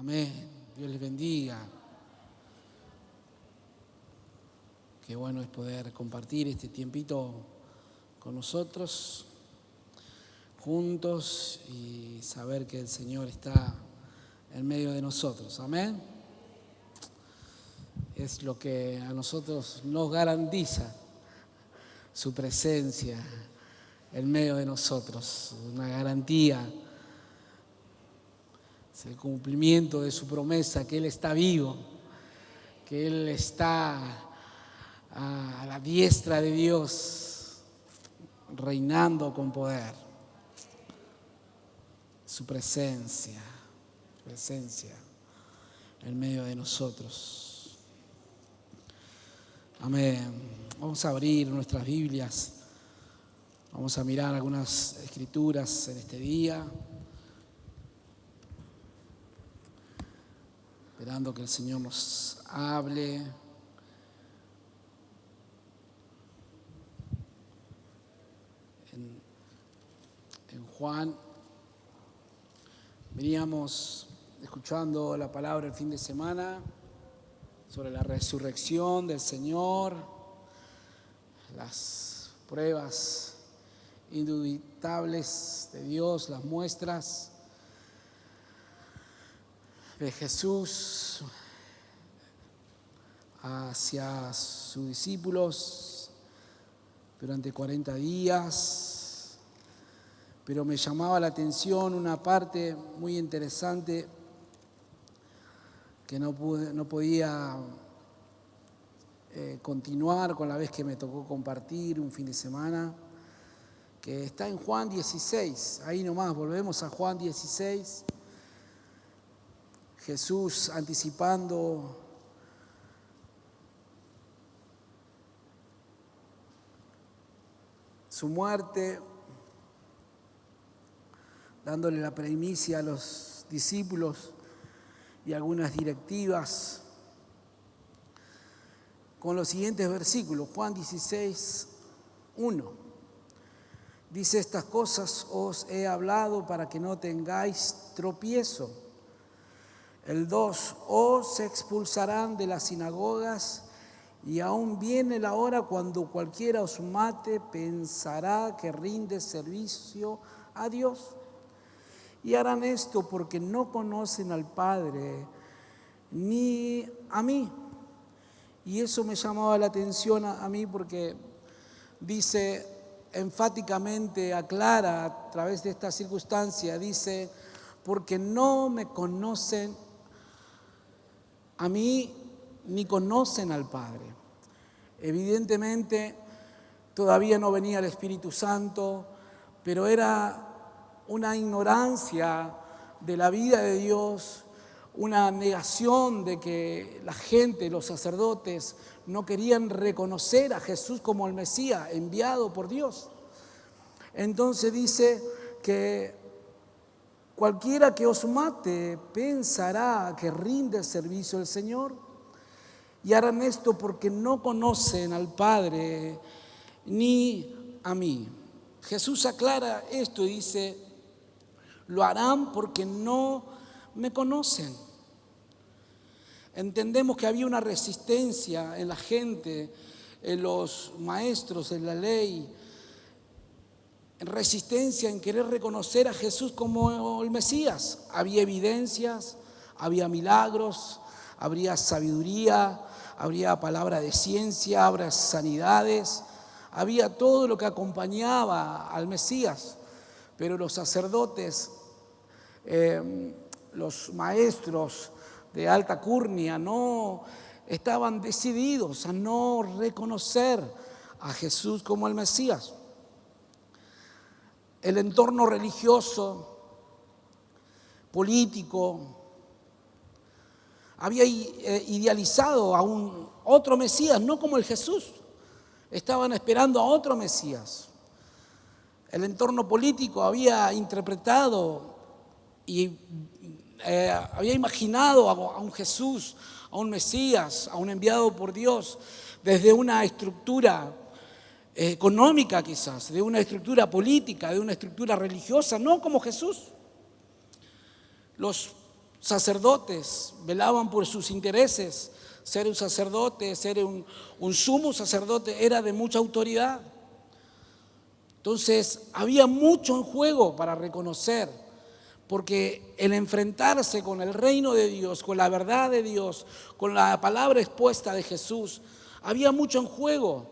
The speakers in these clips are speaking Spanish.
Amén. Dios les bendiga. Qué bueno es poder compartir este tiempito con nosotros, juntos, y saber que el Señor está en medio de nosotros. Amén. Es lo que a nosotros nos garantiza su presencia en medio de nosotros, una garantía. Es el cumplimiento de su promesa, que Él está vivo, que Él está a la diestra de Dios, reinando con poder. Su presencia en medio de nosotros. Amén. Vamos a abrir nuestras Biblias. Vamos a mirar algunas escrituras en este día, esperando que el Señor nos hable. En Juan, veníamos escuchando la palabra el fin de semana sobre la resurrección del Señor, las pruebas indubitables de Dios, las muestras de Jesús hacia sus discípulos durante 40 días. Pero me llamaba la atención una parte muy interesante que no podía continuar con la vez que me tocó compartir un fin de semana, que está en Juan 16. Ahí nomás, volvemos a Juan 16. Jesús anticipando su muerte, dándole la primicia a los discípulos y algunas directivas, con los siguientes versículos. Juan 16, 1. Dice: estas cosas os he hablado para que no tengáis tropiezo. El 2, os expulsarán de las sinagogas, y aún viene la hora cuando cualquiera os mate, pensará que rinde servicio a Dios. Y harán esto porque no conocen al Padre ni a mí. Y eso me llamaba la atención a mí, porque dice enfáticamente, aclara a través de esta circunstancia, dice: porque no me conocen a mí ni conocen al Padre. Evidentemente todavía no venía el Espíritu Santo, pero era una ignorancia de la vida de Dios, una negación de que la gente, los sacerdotes, no querían reconocer a Jesús como el Mesías enviado por Dios. Entonces dice que cualquiera que os mate pensará que rinde servicio al Señor, y harán esto porque no conocen al Padre ni a mí. Jesús aclara esto y dice: lo harán porque no me conocen. Entendemos que había una resistencia en la gente, en los maestros, en la ley, resistencia en querer reconocer a Jesús como el Mesías. Había evidencias, había milagros, habría sabiduría, habría palabra de ciencia, habría sanidades, había todo lo que acompañaba al Mesías. Pero los sacerdotes, los maestros de alta curnia, no estaban decididos a no reconocer a Jesús como el Mesías. El entorno religioso, político, había idealizado a un otro Mesías, no como el Jesús. Estaban esperando a otro Mesías. El entorno político había interpretado y había imaginado a un Jesús, a un Mesías, a un enviado por Dios, desde una estructura económica quizás, de una estructura política, de una estructura religiosa, no como Jesús. Los sacerdotes velaban por sus intereses. Ser un sacerdote, ser un sumo sacerdote era de mucha autoridad. Entonces había mucho en juego para reconocer, porque el enfrentarse con el reino de Dios, con la verdad de Dios, con la palabra expuesta de Jesús, había mucho en juego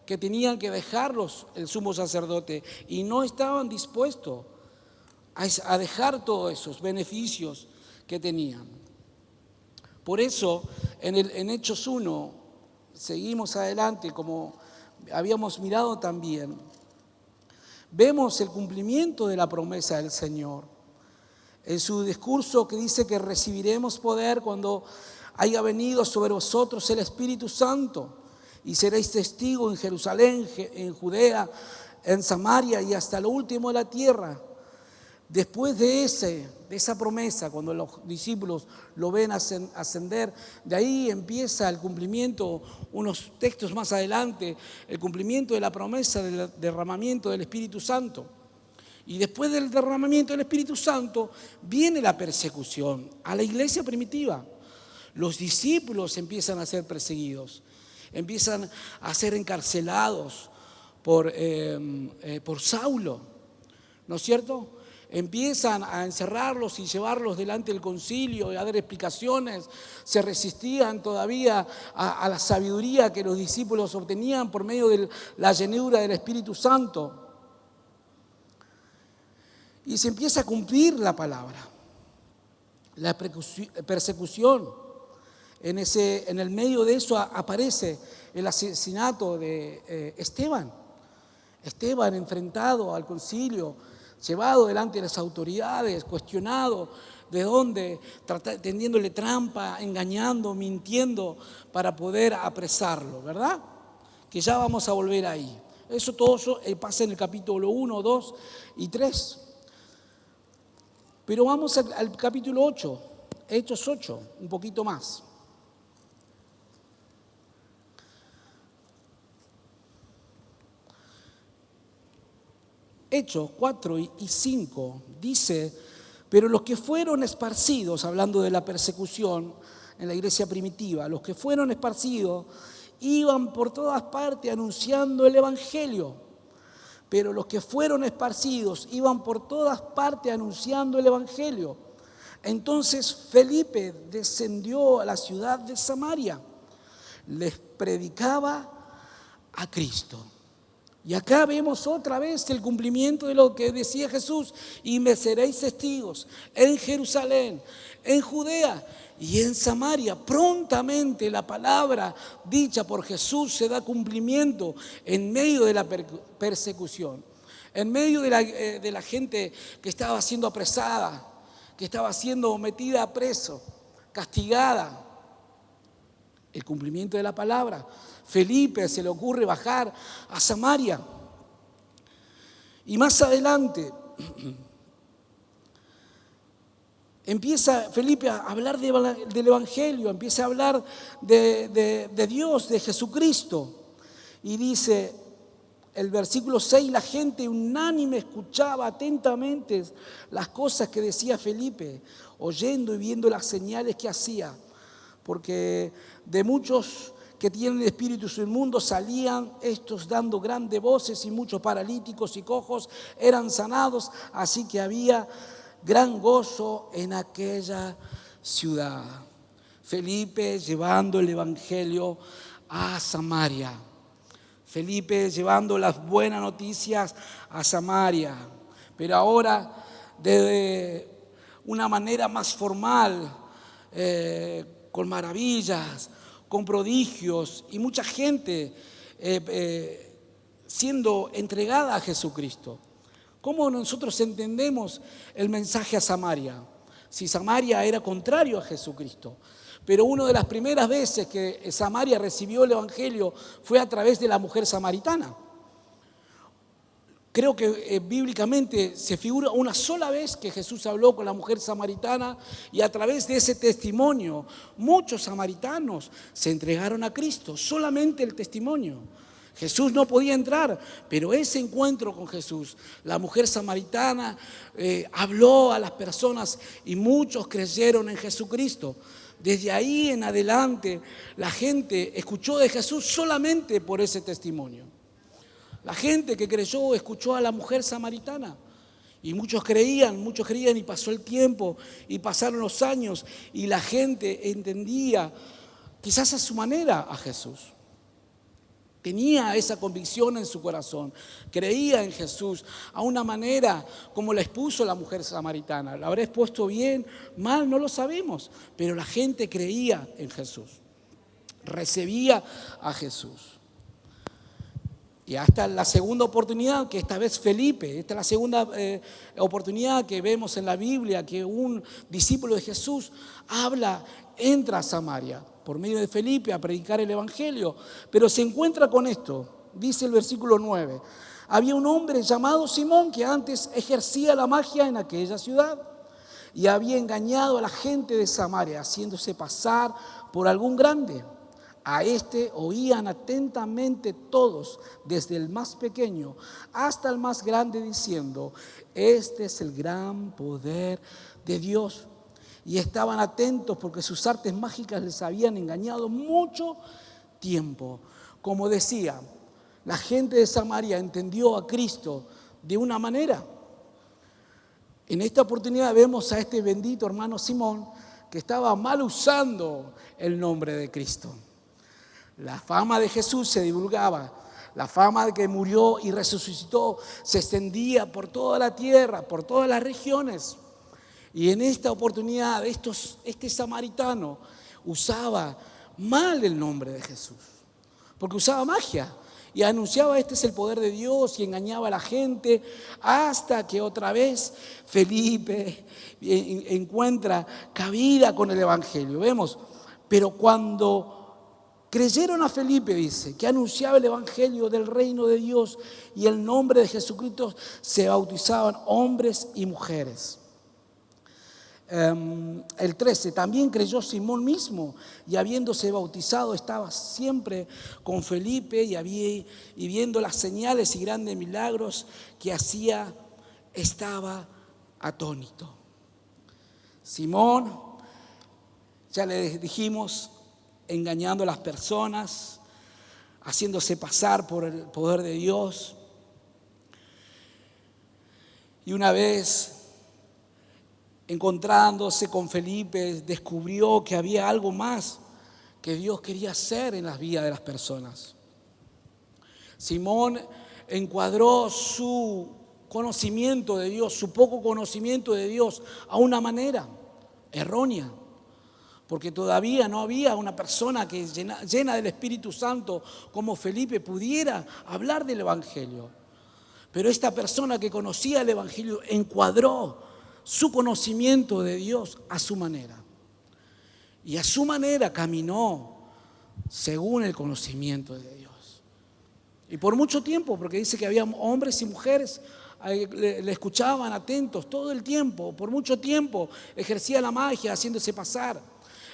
que tenían que dejarlos el sumo sacerdote y no estaban dispuestos a dejar todos esos beneficios que tenían. Por eso en Hechos 1, seguimos adelante como habíamos mirado también, vemos el cumplimiento de la promesa del Señor. En su discurso que dice que recibiremos poder cuando haya venido sobre vosotros el Espíritu Santo y seréis testigos en Jerusalén, en Judea, en Samaria y hasta lo último de la tierra. Después de esa promesa, cuando los discípulos lo ven ascender, de ahí empieza el cumplimiento, unos textos más adelante, el cumplimiento de la promesa del derramamiento del Espíritu Santo. Y después del derramamiento del Espíritu Santo viene la persecución a la iglesia primitiva. Los discípulos empiezan a ser perseguidos, empiezan a ser encarcelados por Saulo, ¿no es cierto? Empiezan a encerrarlos y llevarlos delante del concilio y a dar explicaciones. Se resistían todavía a la sabiduría que los discípulos obtenían por medio de la llenura del Espíritu Santo. Y se empieza a cumplir la palabra. La persecución. En el medio de eso aparece el asesinato de Esteban. Esteban enfrentado al concilio, llevado delante de las autoridades, cuestionado de dónde, tendiéndole trampa, engañando, mintiendo para poder apresarlo, ¿verdad? Que ya vamos a volver ahí. Todo eso pasa en el capítulo 1, 2 y 3. Pero vamos al capítulo 8, Hechos 8, un poquito más. Hechos 4 y 5 dice, pero los que fueron esparcidos, hablando de la persecución en la iglesia primitiva, los que fueron esparcidos iban por todas partes anunciando el evangelio. Pero los que fueron esparcidos iban por todas partes anunciando el evangelio. Entonces Felipe descendió a la ciudad de Samaria, les predicaba a Cristo. Y acá vemos otra vez el cumplimiento de lo que decía Jesús. Y me seréis testigos en Jerusalén, en Judea y en Samaria. Prontamente la palabra dicha por Jesús se da cumplimiento en medio de la persecución. En medio de la gente que estaba siendo apresada, que estaba siendo metida a preso, castigada. El cumplimiento de la palabra. Felipe se le ocurre bajar a Samaria. Y más adelante empieza Felipe a hablar del Evangelio, empieza a hablar de Dios, de Jesucristo. Y dice el versículo 6, la gente unánime escuchaba atentamente las cosas que decía Felipe, oyendo y viendo las señales que hacía. Porque de muchos que tienen espíritus inmundos salían estos dando grandes voces y muchos paralíticos y cojos eran sanados, así que había gran gozo en aquella ciudad. Felipe llevando el evangelio a Samaria. Felipe llevando las buenas noticias a Samaria, pero ahora de una manera más formal, con maravillas, con prodigios y mucha gente siendo entregada a Jesucristo. ¿Cómo nosotros entendemos el mensaje a Samaria? Si Samaria era contrario a Jesucristo. Pero una de las primeras veces que Samaria recibió el evangelio fue a través de la mujer samaritana. Creo que bíblicamente se figura una sola vez que Jesús habló con la mujer samaritana y a través de ese testimonio muchos samaritanos se entregaron a Cristo. Solamente el testimonio. Jesús no podía entrar, pero ese encuentro con Jesús, la mujer samaritana habló a las personas y muchos creyeron en Jesucristo. Desde ahí en adelante la gente escuchó de Jesús solamente por ese testimonio. La gente que creyó escuchó a la mujer samaritana. Y muchos creían y pasó el tiempo y pasaron los años y la gente entendía, quizás a su manera, a Jesús. Tenía esa convicción en su corazón, creía en Jesús a una manera como la expuso la mujer samaritana. ¿La habrá expuesto bien, mal? No lo sabemos, pero la gente creía en Jesús, recibía a Jesús. Y hasta la segunda oportunidad, que esta vez Felipe, esta es la segunda oportunidad que vemos en la Biblia, que un discípulo de Jesús entra a Samaria por medio de Felipe a predicar el Evangelio, pero se encuentra con esto, dice el versículo 9. Había un hombre llamado Simón que antes ejercía la magia en aquella ciudad y había engañado a la gente de Samaria, haciéndose pasar por algún grande. A este oían atentamente todos, desde el más pequeño hasta el más grande, diciendo: este es el gran poder de Dios. Y estaban atentos porque sus artes mágicas les habían engañado mucho tiempo. Como decía, la gente de Samaria entendió a Cristo de una manera. En esta oportunidad vemos a este bendito hermano Simón que estaba mal usando el nombre de Cristo. La fama de Jesús se divulgaba, la fama de que murió y resucitó se extendía por toda la tierra, por todas las regiones. Y en esta oportunidad este samaritano usaba mal el nombre de Jesús, porque usaba magia y anunciaba: este es el poder de Dios, y engañaba a la gente, hasta que otra vez Felipe encuentra cabida con el Evangelio. Vemos, pero cuando creyeron a Felipe, dice, que anunciaba el Evangelio del reino de Dios y el nombre de Jesucristo, se bautizaban hombres y mujeres. El 13, también creyó Simón mismo, y habiéndose bautizado estaba siempre con Felipe y viendo las señales y grandes milagros que hacía, estaba atónito. Simón, ya le dijimos, engañando a las personas, haciéndose pasar por el poder de Dios. Y una vez encontrándose con Felipe, descubrió que había algo más que Dios quería hacer en las vidas de las personas. Simón encuadró su conocimiento de Dios, su poco conocimiento de Dios, a una manera errónea. Porque todavía no había una persona que llena del Espíritu Santo como Felipe pudiera hablar del Evangelio. Pero esta persona que conocía el Evangelio encuadró su conocimiento de Dios a su manera. Y a su manera caminó según el conocimiento de Dios. Y por mucho tiempo, porque dice que había hombres y mujeres le escuchaban atentos todo el tiempo, por mucho tiempo ejercía la magia haciéndose pasar.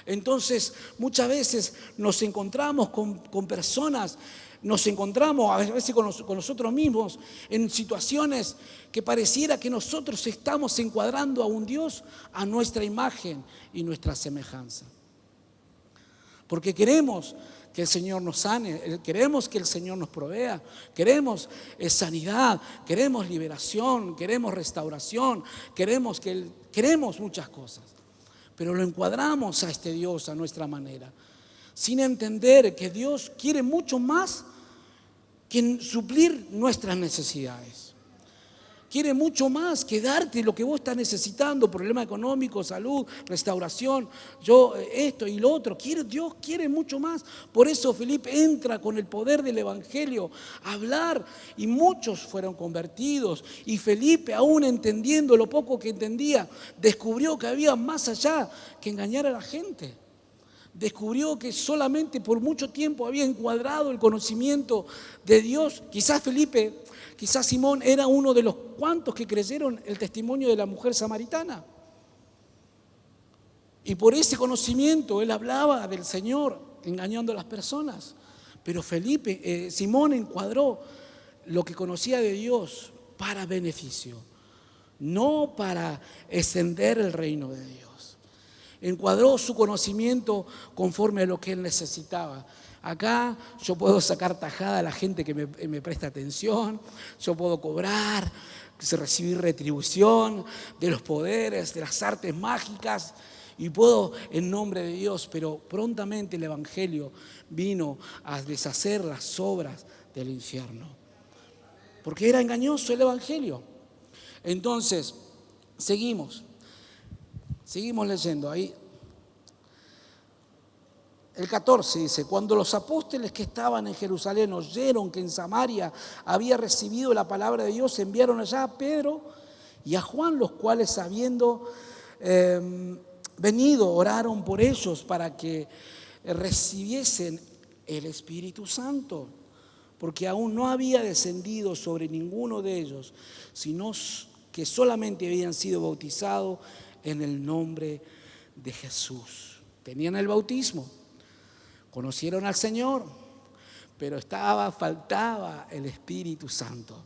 Entonces muchas veces nos encontramos con personas, nos encontramos a veces con nosotros mismos en situaciones que pareciera que nosotros estamos encuadrando a un Dios a nuestra imagen y nuestra semejanza. Porque queremos que el Señor nos sane, queremos que el Señor nos provea, queremos sanidad, queremos liberación, queremos restauración, queremos muchas cosas. Pero lo encuadramos a este Dios a nuestra manera, sin entender que Dios quiere mucho más que suplir nuestras necesidades. Quiere mucho más que darte lo que vos estás necesitando, problema económico, salud, restauración, esto y lo otro. Dios quiere mucho más. Por eso Felipe entra con el poder del Evangelio a hablar y muchos fueron convertidos. Y Felipe, aún entendiendo lo poco que entendía, descubrió que había más allá que engañar a la gente. Descubrió que solamente por mucho tiempo había encuadrado el conocimiento de Dios. Quizás Simón era uno de los cuantos que creyeron el testimonio de la mujer samaritana. Y por ese conocimiento él hablaba del Señor, engañando a las personas. Pero Simón encuadró lo que conocía de Dios para beneficio, no para extender el reino de Dios. Encuadró su conocimiento conforme a lo que él necesitaba. Acá yo puedo sacar tajada a la gente que me presta atención, yo puedo cobrar, recibir retribución de los poderes, de las artes mágicas, y puedo en nombre de Dios, pero prontamente el Evangelio vino a deshacer las obras del infierno, porque era engañoso el Evangelio. Entonces, seguimos leyendo ahí. El 14 dice: cuando los apóstoles que estaban en Jerusalén oyeron que en Samaria había recibido la palabra de Dios, enviaron allá a Pedro y a Juan, los cuales habiendo venido oraron por ellos para que recibiesen el Espíritu Santo, porque aún no había descendido sobre ninguno de ellos, sino que solamente habían sido bautizados en el nombre de Jesús. Tenían el bautismo, conocieron al Señor, pero faltaba el Espíritu Santo.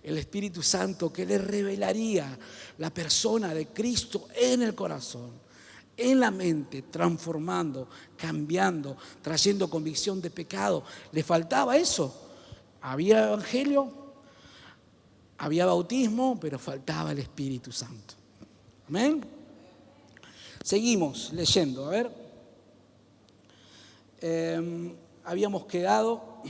El Espíritu Santo que les revelaría la persona de Cristo en el corazón, en la mente, transformando, cambiando, trayendo convicción de pecado. Le faltaba eso. Había evangelio, había bautismo, pero faltaba el Espíritu Santo. Amén. Seguimos leyendo, a ver. Habíamos quedado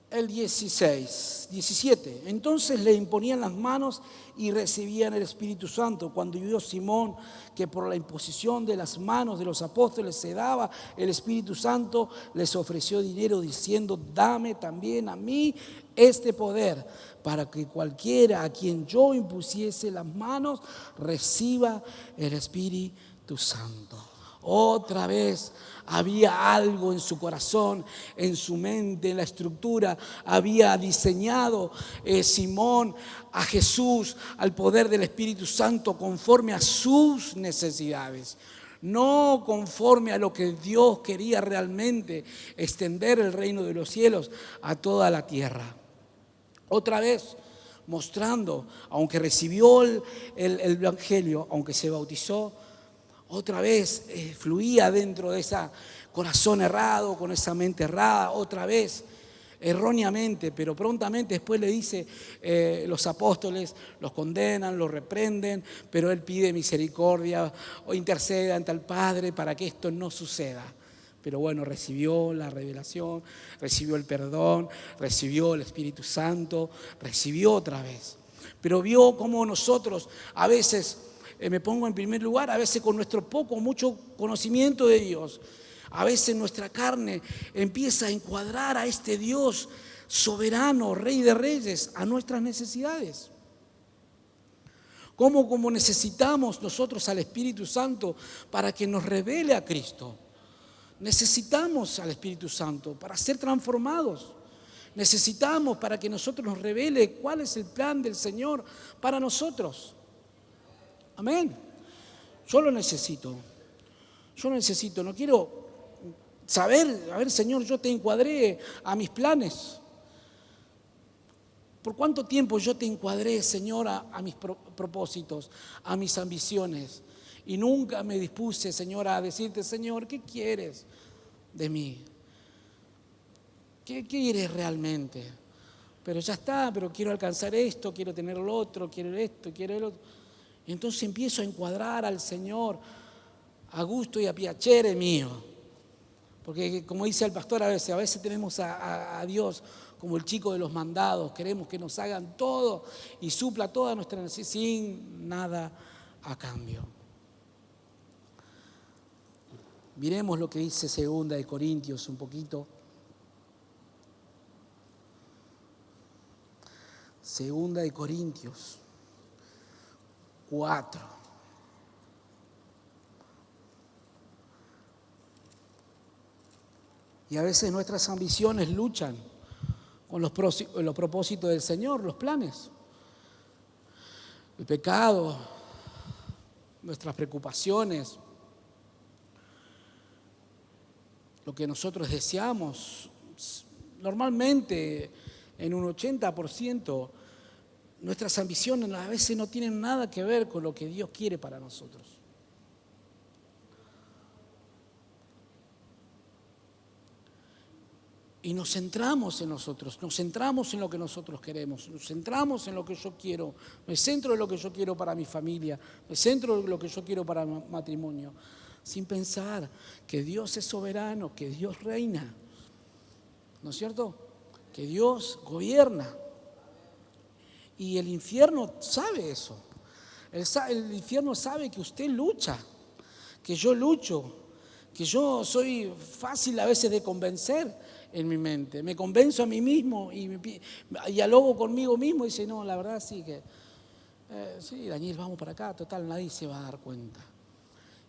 el 17. Entonces le imponían las manos y recibían el Espíritu Santo. Cuando vio Simón que por la imposición de las manos de los apóstoles se daba el Espíritu Santo, les ofreció dinero diciendo: dame también a mí este poder, para que cualquiera a quien yo impusiese las manos reciba el Espíritu Santo. Otra vez había algo en su corazón, en su mente, en la estructura. Había diseñado Simón a Jesús, al poder del Espíritu Santo, conforme a sus necesidades, no conforme a lo que Dios quería realmente: extender el reino de los cielos a toda la tierra. Otra vez mostrando, aunque recibió el Evangelio, aunque se bautizó, otra vez fluía dentro de ese corazón errado, con esa mente errada, otra vez erróneamente, pero prontamente después le dice, los apóstoles los condenan, los reprenden, pero él pide misericordia o intercede ante el Padre para que esto no suceda. Pero bueno, recibió la revelación, recibió el perdón, recibió el Espíritu Santo, recibió otra vez. Pero vio cómo nosotros a veces, me pongo en primer lugar, a veces con nuestro poco o mucho conocimiento de Dios, a veces nuestra carne empieza a encuadrar a este Dios soberano, Rey de Reyes, a nuestras necesidades. Como necesitamos nosotros al Espíritu Santo para que nos revele a Cristo. Necesitamos al Espíritu Santo para ser transformados. Necesitamos para que nosotros nos revele cuál es el plan del Señor para nosotros. Amén. Yo lo necesito. No quiero saber, a ver, Señor, yo te encuadré a mis planes. ¿Por cuánto tiempo yo te encuadré, Señor, a mis propósitos, a mis ambiciones? Y nunca me dispuse, Señor, a decirte: Señor, ¿qué quieres de mí? ¿Qué quieres realmente? Pero ya está, pero quiero alcanzar esto, quiero tener lo otro, quiero esto, quiero el otro. Y entonces empiezo a encuadrar al Señor a gusto y a piacere mío. Porque como dice el pastor a veces tenemos a Dios como el chico de los mandados. Queremos que nos hagan todo y supla toda nuestra necesidad sin nada a cambio. Miremos lo que dice 2 Corintios un poquito. 2 Corintios 4. Y a veces nuestras ambiciones luchan con los propósitos del Señor, los planes. El pecado, nuestras preocupaciones, lo que nosotros deseamos, normalmente en un 80%, nuestras ambiciones a veces no tienen nada que ver con lo que Dios quiere para nosotros. Y nos centramos en nosotros, nos centramos en lo que nosotros queremos, nos centramos en lo que yo quiero, me centro en lo que yo quiero para mi familia, me centro en lo que yo quiero para mi matrimonio, sin pensar que Dios es soberano, que Dios reina, ¿no es cierto? Que Dios gobierna. Y el infierno sabe eso, el infierno sabe que usted lucha, que yo lucho, que yo soy fácil a veces de convencer en mi mente. Me convenzo a mí mismo y dialogo conmigo mismo y dice, no, la verdad sí que, sí, Daniel, vamos para acá, total, nadie se va a dar cuenta.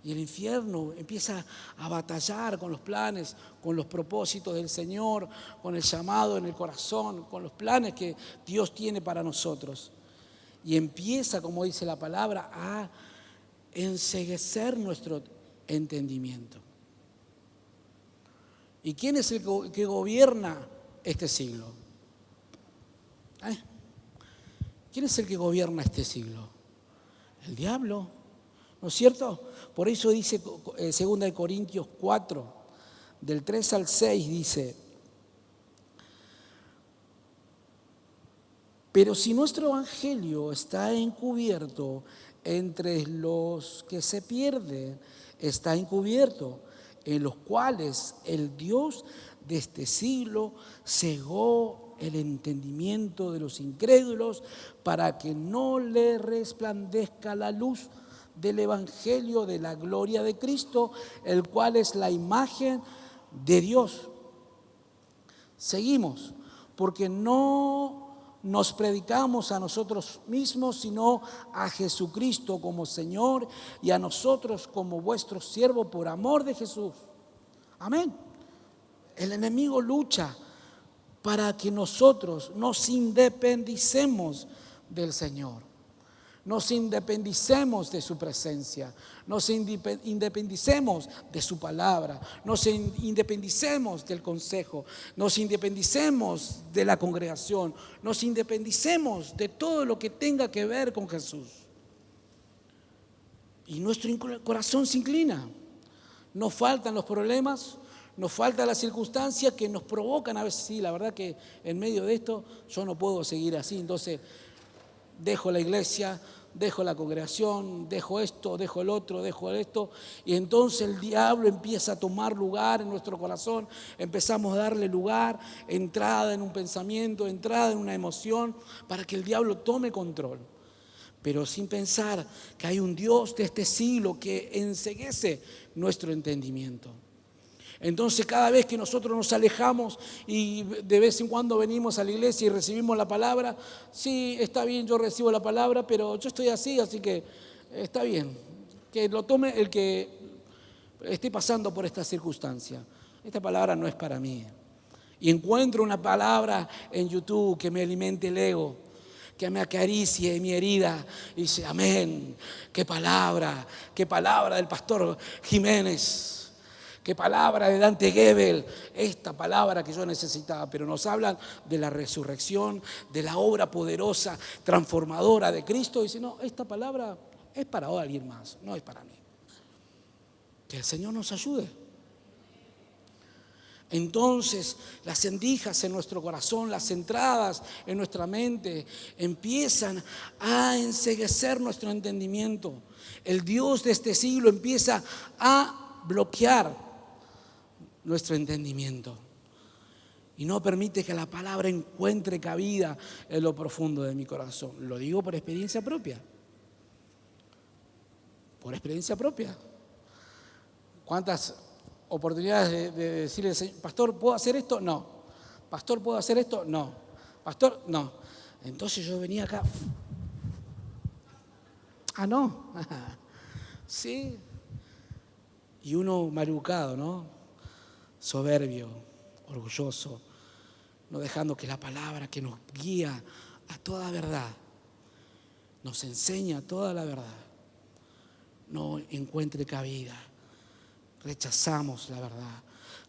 Y el infierno empieza a batallar con los planes, con los propósitos del Señor, con el llamado en el corazón, con los planes que Dios tiene para nosotros. Y empieza, como dice la palabra, a enceguecer nuestro entendimiento. ¿Y quién es el que gobierna este siglo? ¿Quién es el que gobierna este siglo? El diablo, ¿no es cierto? Por eso dice 2 Corintios 4, del 3 al 6, dice: pero si nuestro evangelio está encubierto entre los que se pierden, está encubierto, en los cuales el Dios de este siglo cegó el entendimiento de los incrédulos para que no le resplandezca la luz del evangelio de la gloria de Cristo, el cual es la imagen de Dios. Seguimos, porque no nos predicamos a nosotros mismos, sino a Jesucristo como Señor y a nosotros como vuestros siervos por amor de Jesús. Amén. El enemigo lucha para que nosotros nos independicemos del Señor, nos independicemos de su presencia, nos independicemos de su palabra, nos independicemos del consejo, nos independicemos de la congregación, nos independicemos de todo lo que tenga que ver con Jesús. Y nuestro corazón se inclina. Nos faltan los problemas, nos faltan las circunstancias que nos provocan a veces, sí, la verdad que en medio de esto yo no puedo seguir así, entonces dejo la iglesia, dejo la congregación, dejo esto, dejo el otro, dejo esto, y entonces el diablo empieza a tomar lugar en nuestro corazón, empezamos a darle lugar, entrada en un pensamiento, entrada en una emoción, para que el diablo tome control. Pero sin pensar que hay un Dios de este siglo que enceguece nuestro entendimiento. Entonces cada vez que nosotros nos alejamos y de vez en cuando venimos a la iglesia y recibimos la palabra, sí, está bien, yo recibo la palabra, pero yo estoy así que está bien, que lo tome el que esté pasando por esta circunstancia. Esta palabra no es para mí. Y encuentro una palabra en YouTube que me alimente el ego, que me acaricie mi herida y dice, amén, qué palabra del pastor Jiménez. Qué palabra de Dante Gebel, esta palabra que yo necesitaba, pero nos hablan de la resurrección, de la obra poderosa, transformadora de Cristo. Y dice, no, esta palabra es para alguien más, no es para mí. Que el Señor nos ayude. Entonces, las endijas en nuestro corazón, las entradas en nuestra mente empiezan a enceguecer nuestro entendimiento. El Dios de este siglo empieza a bloquear nuestro entendimiento y no permite que la palabra encuentre cabida en lo profundo de mi corazón. Lo digo por experiencia propia. Por experiencia propia. ¿Cuántas oportunidades de decirle al Señor, pastor, ¿puedo hacer esto? No. Pastor, ¿puedo hacer esto? No. Pastor, no. Entonces yo venía acá. No. Sí. Y uno marucado, ¿no? Soberbio, orgulloso, no dejando que la palabra que nos guía a toda verdad, nos enseña toda la verdad, no encuentre cabida. Rechazamos la verdad,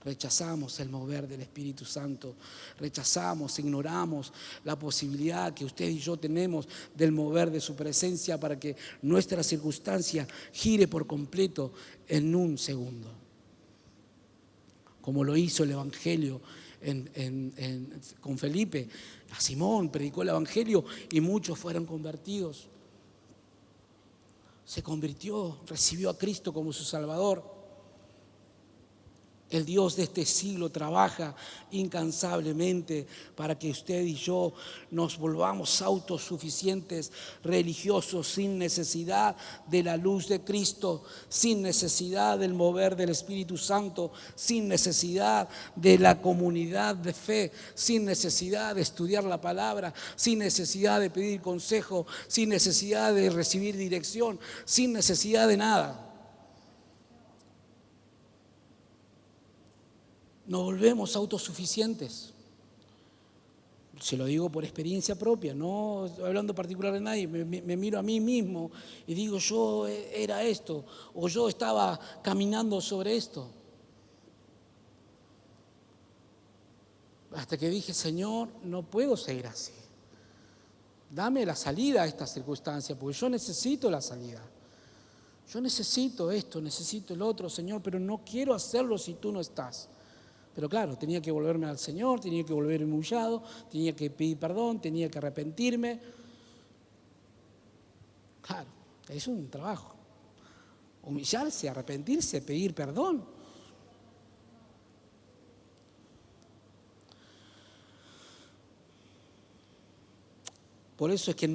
Rechazamos el mover del Espíritu Santo, rechazamos, ignoramos la posibilidad que usted y yo tenemos del mover de su presencia para que nuestra circunstancia gire por completo en un segundo. Como lo hizo el Evangelio con Felipe. A Simón predicó el Evangelio y muchos fueron convertidos. Se convirtió, recibió a Cristo como su Salvador. El Dios de este siglo trabaja incansablemente para que usted y yo nos volvamos autosuficientes, religiosos, sin necesidad de la luz de Cristo, sin necesidad del mover del Espíritu Santo, sin necesidad de la comunidad de fe, sin necesidad de estudiar la palabra, sin necesidad de pedir consejo, sin necesidad de recibir dirección, sin necesidad de nada. Nos volvemos autosuficientes. Se lo digo por experiencia propia, no hablando particular de nadie. Me miro a mí mismo y digo, yo era esto, o yo estaba caminando sobre esto. Hasta que dije, Señor, no puedo seguir así. Dame la salida a esta circunstancia, porque yo necesito la salida. Yo necesito esto, necesito el otro, Señor, pero no quiero hacerlo si tú no estás. Pero claro, tenía que volverme al Señor, tenía que volverme humillado, tenía que pedir perdón, tenía que arrepentirme. Claro, es un trabajo. Humillarse, arrepentirse, pedir perdón. Por eso es que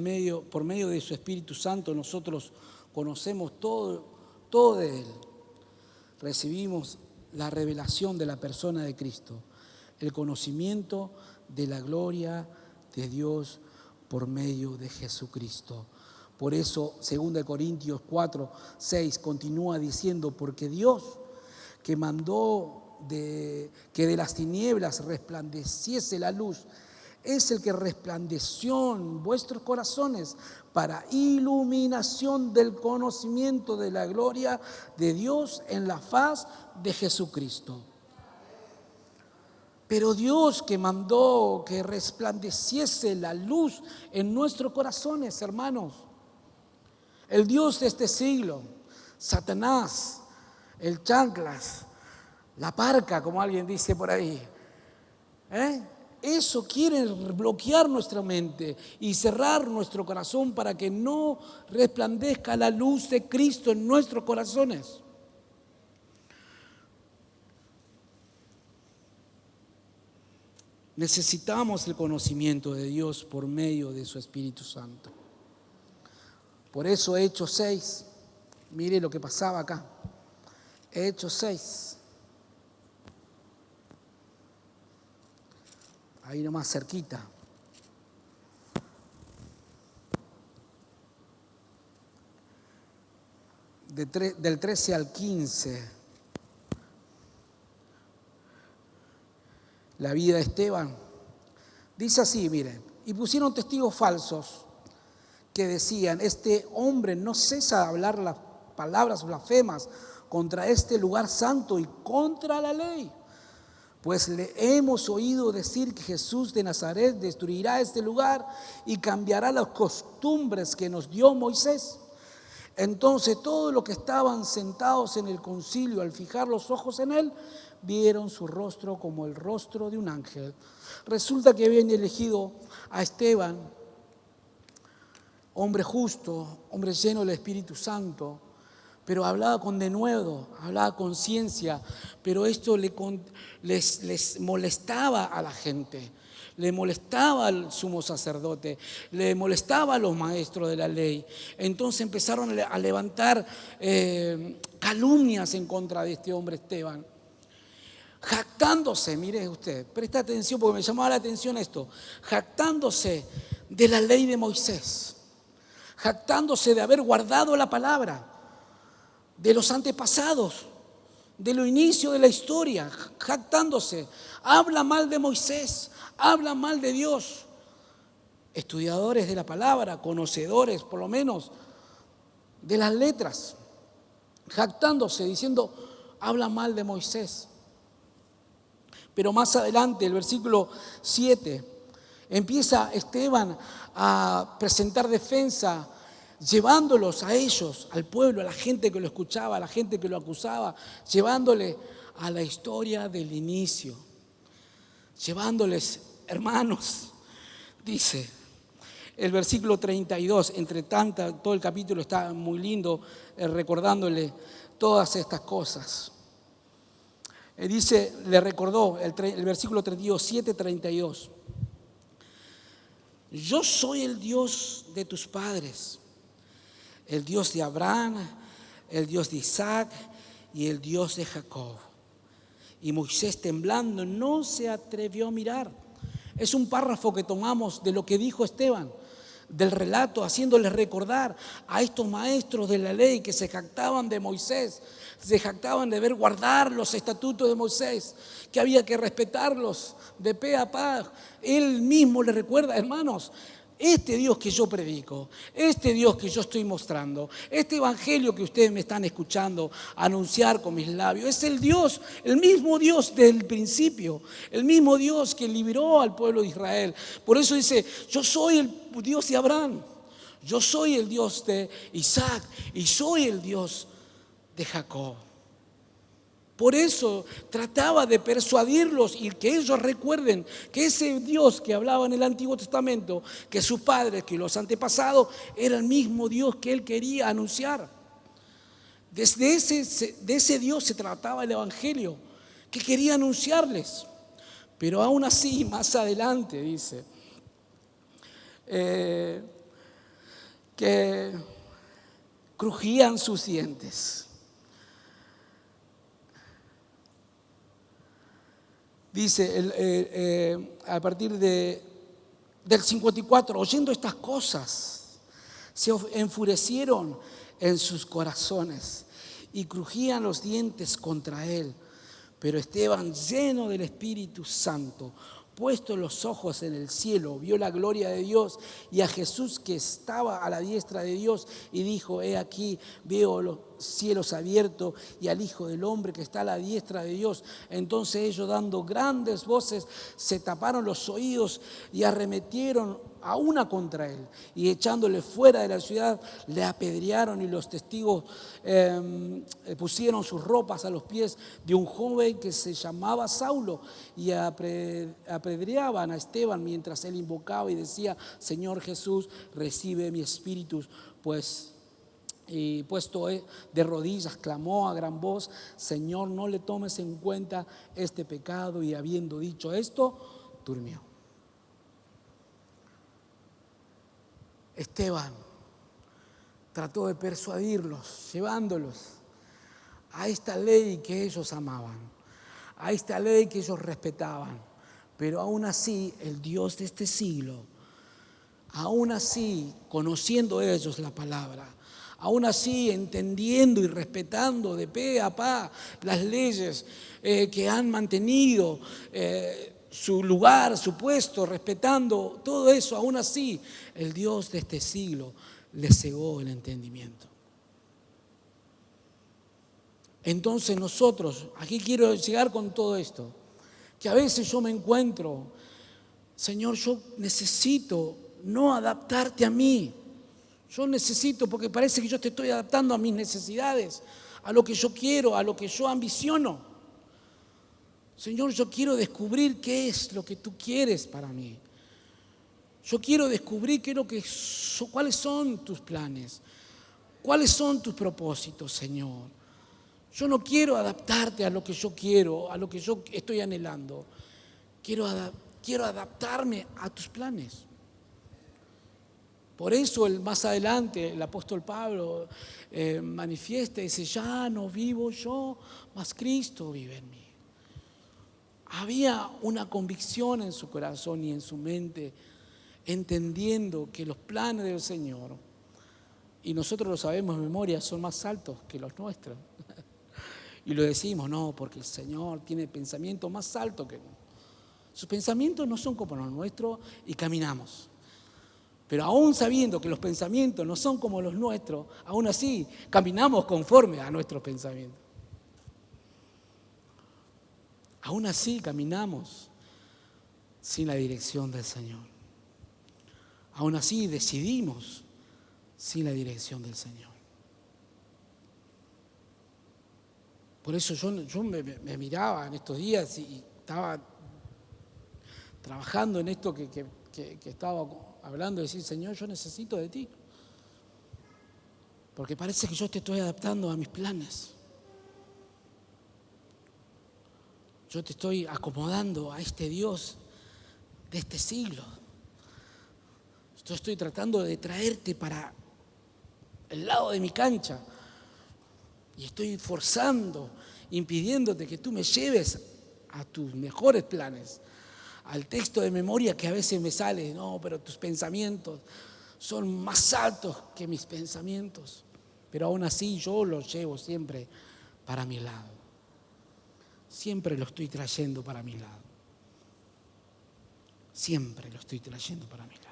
por medio de su Espíritu Santo nosotros conocemos todo de Él. Recibimos la revelación de la persona de Cristo, el conocimiento de la gloria de Dios por medio de Jesucristo. Por eso, 2 Corintios 4:6 continúa diciendo, porque Dios que mandó que de las tinieblas resplandeciese la luz, es el que resplandeció en vuestros corazones para iluminación del conocimiento de la gloria de Dios en la faz de Jesucristo. Pero Dios que mandó que resplandeciese la luz en nuestros corazones, hermanos. El Dios de este siglo, Satanás, el chanclas, la parca, como alguien dice por ahí, eso quiere bloquear nuestra mente y cerrar nuestro corazón para que no resplandezca la luz de Cristo en nuestros corazones. Necesitamos el conocimiento de Dios por medio de su Espíritu Santo. Por eso Hechos 6, mire lo que pasaba acá. Hechos 6. Ahí nomás cerquita. Del 13 al 15. La vida de Esteban. Dice así, miren. Y pusieron testigos falsos que decían, este hombre no cesa de hablar las palabras blasfemas contra este lugar santo y contra la ley. Pues le hemos oído decir que Jesús de Nazaret destruirá este lugar y cambiará las costumbres que nos dio Moisés. Entonces todos los que estaban sentados en el concilio, al fijar los ojos en él, vieron su rostro como el rostro de un ángel. Resulta que habían elegido a Esteban, hombre justo, hombre lleno del Espíritu Santo, pero hablaba con denuedo, hablaba con ciencia, pero esto les molestaba a la gente, le molestaba al sumo sacerdote, le molestaba a los maestros de la ley. Entonces empezaron a levantar calumnias en contra de este hombre Esteban, jactándose, mire usted, presta atención porque me llamaba la atención esto, jactándose de la ley de Moisés, jactándose de haber guardado la palabra, de los antepasados, de lo inicio de la historia, jactándose. Habla mal de Moisés, habla mal de Dios. Estudiadores de la palabra, conocedores por lo menos de las letras, jactándose, diciendo, habla mal de Moisés. Pero más adelante, el versículo 7, empieza Esteban a presentar defensa, llevándolos a ellos, al pueblo, a la gente que lo escuchaba, a la gente que lo acusaba, llevándole a la historia del inicio, llevándoles, hermanos, dice el versículo 32, entre tantas, todo el capítulo está muy lindo, recordándole todas estas cosas. Dice, le recordó el versículo 32, 7:32. Yo soy el Dios de tus padres, el Dios de Abraham, el Dios de Isaac y el Dios de Jacob. Y Moisés, temblando, no se atrevió a mirar. Es un párrafo que tomamos de lo que dijo Esteban, del relato, haciéndoles recordar a estos maestros de la ley que se jactaban de Moisés, se jactaban de ver guardar los estatutos de Moisés, que había que respetarlos de pe a pa. Él mismo les recuerda, hermanos, este Dios que yo predico, este Dios que yo estoy mostrando, este evangelio que ustedes me están escuchando anunciar con mis labios, es el Dios, el mismo Dios del principio, el mismo Dios que liberó al pueblo de Israel. Por eso dice, yo soy el Dios de Abraham, yo soy el Dios de Isaac y soy el Dios de Jacob. Por eso trataba de persuadirlos y que ellos recuerden que ese Dios que hablaba en el Antiguo Testamento, que sus padres, que los antepasados, era el mismo Dios que él quería anunciar. De ese Dios se trataba el Evangelio, que quería anunciarles. Pero aún así, más adelante dice que crujían sus dientes. Dice a partir del 54, oyendo estas cosas, se enfurecieron en sus corazones y crujían los dientes contra él. Pero Esteban, lleno del Espíritu Santo, puesto los ojos en el cielo, vio la gloria de Dios y a Jesús que estaba a la diestra de Dios y dijo, he aquí, veo los cielos abiertos y al Hijo del Hombre que está a la diestra de Dios. Entonces ellos, dando grandes voces, se taparon los oídos y arremetieron a una contra él, y echándole fuera de la ciudad le apedrearon, y los testigos pusieron sus ropas a los pies de un joven que se llamaba Saulo, y apedreaban a Esteban mientras él invocaba y decía, Señor Jesús, recibe mi espíritu, pues. Y puesto de rodillas clamó a gran voz, Señor, no le tomes en cuenta este pecado. Y habiendo dicho esto, durmió. Esteban trató de persuadirlos, llevándolos a esta ley que ellos amaban, a esta ley que ellos respetaban. Pero aún así, el Dios de este siglo, aún así, conociendo ellos la palabra, aún así entendiendo y respetando de pe a pa las leyes que han mantenido su lugar, su puesto, respetando todo eso, aún así el Dios de este siglo les cegó el entendimiento. Entonces nosotros, aquí quiero llegar con todo esto, que a veces yo me encuentro, Señor, yo necesito no adaptarte a mí. Yo necesito, porque parece que yo te estoy adaptando a mis necesidades, a lo que yo quiero, a lo que yo ambiciono. Señor, yo quiero descubrir qué es lo que tú quieres para mí. Yo quiero descubrir cuáles son tus planes, cuáles son tus propósitos, Señor. Yo no quiero adaptarte a lo que yo quiero, a lo que yo estoy anhelando. Quiero adaptarme a tus planes. Por eso más adelante el apóstol Pablo manifiesta y dice, ya no vivo yo, mas Cristo vive en mí. Había una convicción en su corazón y en su mente, entendiendo que los planes del Señor, y nosotros lo sabemos de memoria, son más altos que los nuestros. Y lo decimos, no, porque el Señor tiene pensamientos más altos que nosotros. Sus pensamientos no son como los nuestros y caminamos. Pero aún sabiendo que los pensamientos no son como los nuestros, aún así caminamos conforme a nuestros pensamientos. Aún así caminamos sin la dirección del Señor. Aún así decidimos sin la dirección del Señor. Por eso yo me miraba en estos días y estaba trabajando en esto que estaba hablando, de decir, Señor, yo necesito de ti. Porque parece que yo te estoy adaptando a mis planes. Yo te estoy acomodando a este Dios de este siglo. Yo estoy tratando de traerte para el lado de mi cancha. Y estoy forzando, impidiéndote que tú me lleves a tus mejores planes. Al texto de memoria que a veces me sale, no, pero tus pensamientos son más altos que mis pensamientos. Pero aún así yo los llevo siempre para mi lado. Siempre lo estoy trayendo para mi lado. Siempre lo estoy trayendo para mi lado.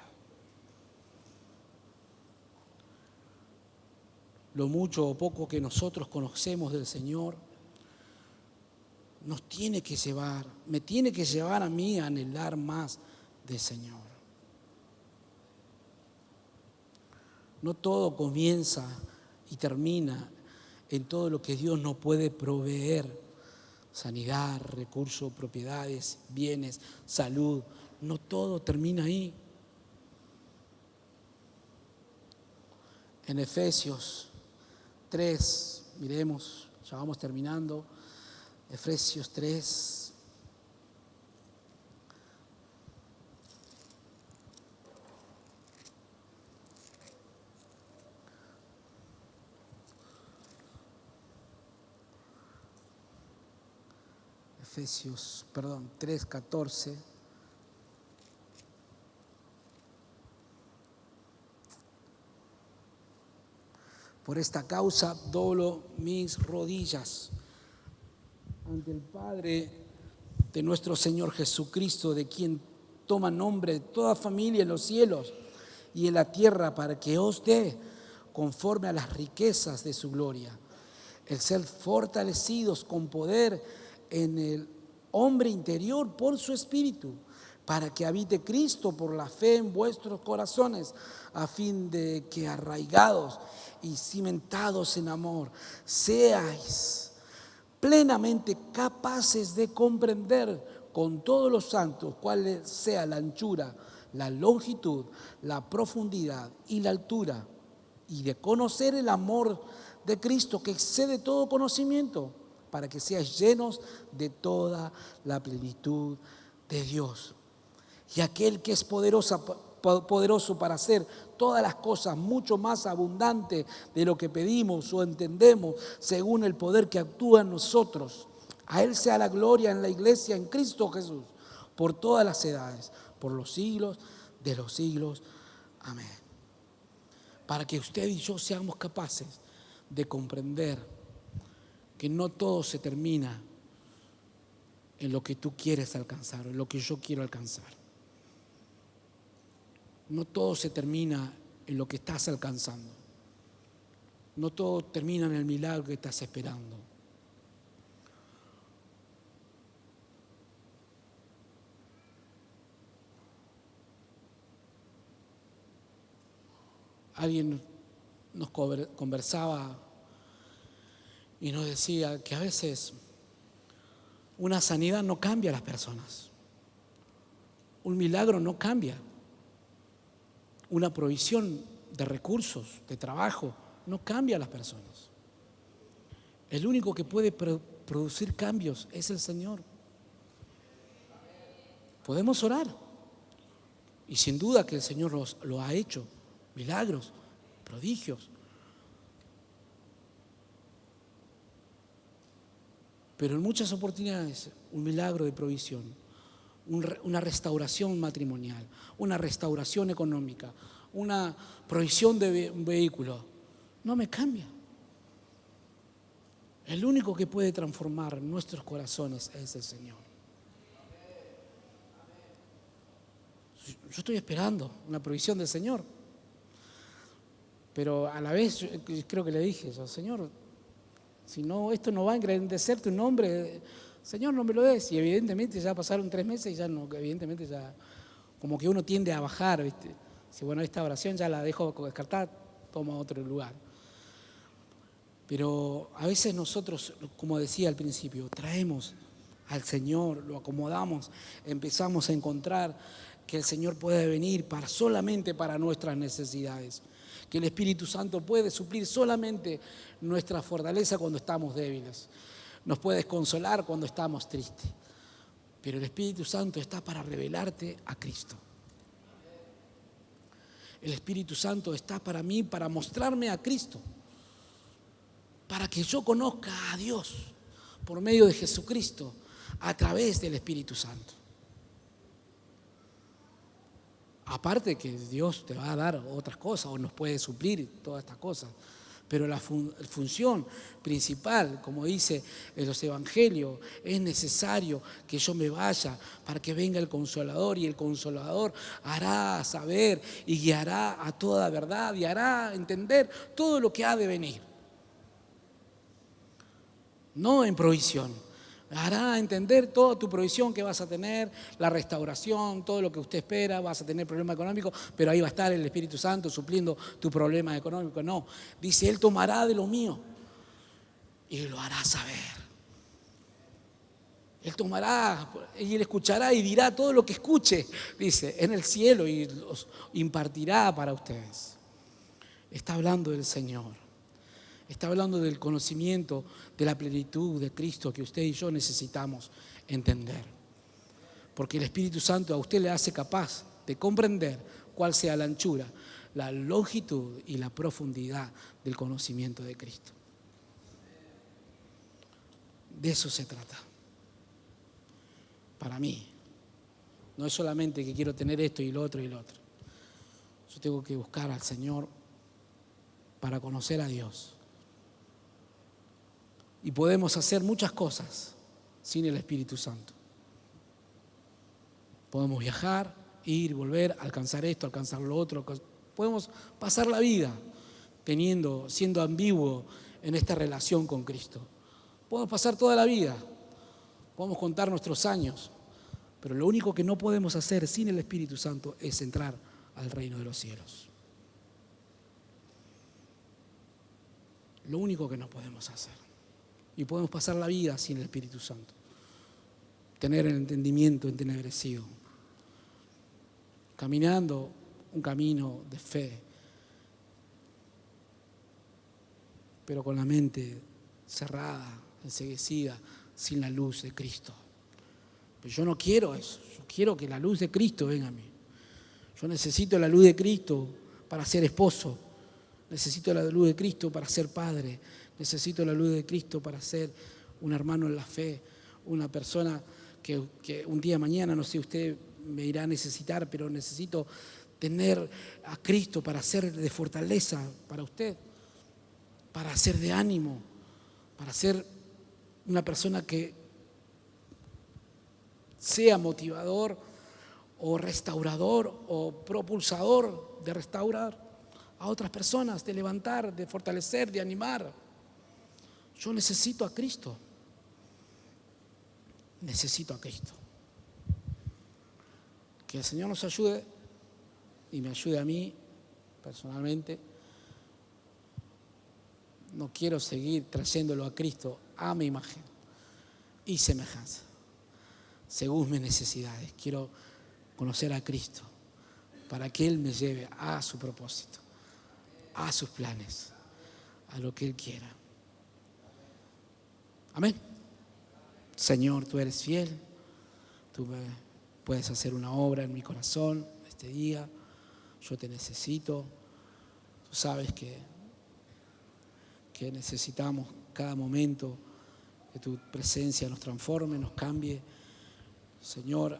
Lo mucho o poco que nosotros conocemos del Señor nos tiene que llevar, me tiene que llevar a mí a anhelar más del Señor. No todo comienza y termina en todo lo que Dios nos puede proveer. Sanidad, recursos, propiedades, bienes, salud. No todo termina ahí. En Efesios 3, miremos, ya vamos terminando. Efesios 3. Efesios 3:14. Por esta causa doblo mis rodillas ante el Padre de nuestro Señor Jesucristo, de quien toma nombre de toda familia en los cielos y en la tierra, para que os dé, conforme a las riquezas de su gloria, el ser fortalecidos con poder en el hombre interior por su Espíritu, para que habite Cristo por la fe en vuestros corazones, a fin de que arraigados y cimentados en amor, seáis plenamente capaces de comprender con todos los santos cuál sea la anchura, la longitud, la profundidad y la altura, y de conocer el amor de Cristo que excede todo conocimiento, para que seáis llenos de toda la plenitud de Dios. Y aquel que es poderoso para hacer todas las cosas mucho más abundante de lo que pedimos o entendemos, según el poder que actúa en nosotros. A Él sea la gloria en la iglesia, en Cristo Jesús, por todas las edades, por los siglos de los siglos. Amén. Para que usted y yo seamos capaces de comprender que no todo se termina en lo que tú quieres alcanzar, en lo que yo quiero alcanzar. No todo se termina en lo que estás alcanzando. No todo termina en el milagro que estás esperando. Alguien nos conversaba y nos decía que a veces una sanidad no cambia a las personas. Un milagro no cambia. Una provisión de recursos, de trabajo, no cambia a las personas. El único que puede producir cambios es el Señor. Podemos orar. Y sin duda que el Señor lo ha hecho. Milagros, prodigios. Pero en muchas oportunidades, un milagro de provisión, una restauración matrimonial, una restauración económica, una provisión de un vehículo, no me cambia. El único que puede transformar nuestros corazones es el Señor. Yo estoy esperando una provisión del Señor, pero a la vez yo creo que le dije, Señor, si no, esto no va a engrandecer tu nombre Señor, no me lo des. Y evidentemente ya pasaron 3 meses y ya no, evidentemente ya como que uno tiende a bajar, ¿viste? Si bueno, esta oración ya la dejo descartar, toma otro lugar. Pero a veces nosotros, como decía al principio, traemos al Señor, lo acomodamos, empezamos a encontrar que el Señor puede venir solamente para nuestras necesidades, que el Espíritu Santo puede suplir solamente nuestra fortaleza cuando estamos débiles, nos puede consolar cuando estamos tristes, pero el Espíritu Santo está para revelarte a Cristo. El Espíritu Santo está para mí, para mostrarme a Cristo, para que yo conozca a Dios por medio de Jesucristo a través del Espíritu Santo. Aparte que Dios te va a dar otras cosas o nos puede suplir todas estas cosas, pero la función principal, como dice en los evangelios, es necesario que yo me vaya para que venga el Consolador, y el Consolador hará saber y guiará a toda verdad y hará entender todo lo que ha de venir. No en provisión. Hará entender toda tu provisión que vas a tener, la restauración, todo lo que usted espera, vas a tener problemas económicos, pero ahí va a estar el Espíritu Santo supliendo tu problema económico. No, dice, Él tomará de lo mío y lo hará saber. Él tomará y Él escuchará y dirá todo lo que escuche, dice, en el cielo, y los impartirá para ustedes. Está hablando del Señor. Está hablando del conocimiento de la plenitud de Cristo que usted y yo necesitamos entender. Porque el Espíritu Santo a usted le hace capaz de comprender cuál sea la anchura, la longitud y la profundidad del conocimiento de Cristo. De eso se trata. Para mí. No es solamente que quiero tener esto y lo otro y lo otro. Yo tengo que buscar al Señor para conocer a Dios. Y podemos hacer muchas cosas sin el Espíritu Santo. Podemos viajar, ir, volver, alcanzar esto, alcanzar lo otro. Podemos pasar la vida siendo ambiguo en esta relación con Cristo. Podemos pasar toda la vida, podemos contar nuestros años, pero lo único que no podemos hacer sin el Espíritu Santo es entrar al reino de los cielos. Lo único que no podemos hacer. Y podemos pasar la vida sin el Espíritu Santo. Tener el entendimiento entenebrecido. Caminando un camino de fe. Pero con la mente cerrada, enceguecida, sin la luz de Cristo. Pero yo no quiero eso. Yo quiero que la luz de Cristo venga a mí. Yo necesito la luz de Cristo para ser esposo. Necesito la luz de Cristo para ser padre. Necesito la luz de Cristo para ser un hermano en la fe, una persona que un día mañana, no sé, usted me irá a necesitar, pero necesito tener a Cristo para ser de fortaleza para usted, para ser de ánimo, para ser una persona que sea motivador o restaurador o propulsador de restaurar a otras personas, de levantar, de fortalecer, de animar. Yo necesito a Cristo. Necesito a Cristo. Que el Señor nos ayude y me ayude a mí personalmente. No quiero seguir trayéndolo a Cristo a mi imagen y semejanza, según mis necesidades. Quiero conocer a Cristo para que Él me lleve a su propósito, a sus planes, a lo que Él quiera. Amén. Señor, tú eres fiel, tú puedes hacer una obra en mi corazón este día, yo te necesito, tú sabes que necesitamos cada momento que tu presencia nos transforme, nos cambie, Señor,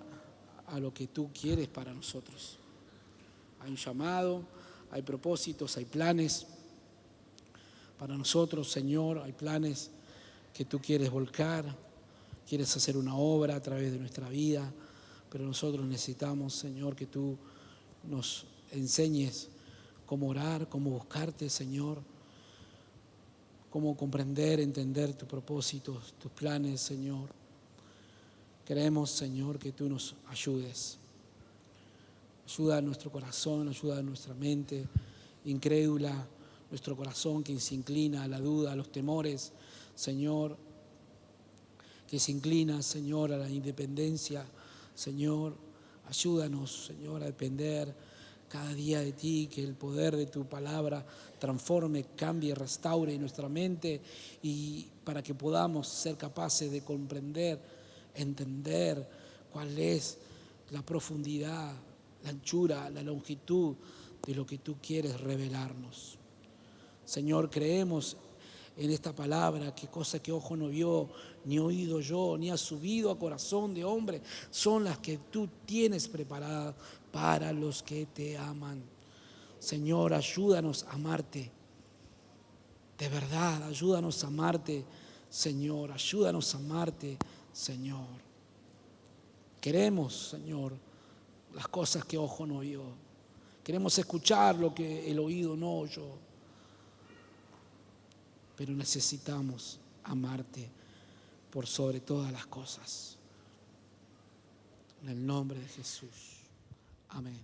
a lo que tú quieres para nosotros. Hay un llamado, hay propósitos, hay planes para nosotros, Señor, hay planes que tú quieres volcar, quieres hacer una obra a través de nuestra vida, pero nosotros necesitamos, Señor, que tú nos enseñes cómo orar, cómo buscarte, Señor, cómo comprender, entender tus propósitos, tus planes, Señor. Queremos, Señor, que tú nos ayudes. Ayuda a nuestro corazón, ayuda a nuestra mente incrédula, nuestro corazón que se inclina a la duda, a los temores, Señor, que se inclina, Señor, a la independencia. Señor, ayúdanos, Señor, a depender cada día de ti, que el poder de tu palabra transforme, cambie, restaure nuestra mente, y para que podamos ser capaces de comprender, entender cuál es la profundidad, la anchura, la longitud de lo que tú quieres revelarnos. Señor, creemos en esta palabra, que cosa que ojo no vio, ni oído yo, ni ha subido a corazón de hombre, son las que tú tienes preparadas para los que te aman. Señor, ayúdanos a amarte. De verdad, ayúdanos a amarte, Señor. Ayúdanos a amarte, Señor. Queremos, Señor, las cosas que ojo no vio. Queremos escuchar lo que el oído no oyó. Pero necesitamos amarte por sobre todas las cosas. En el nombre de Jesús. Amén.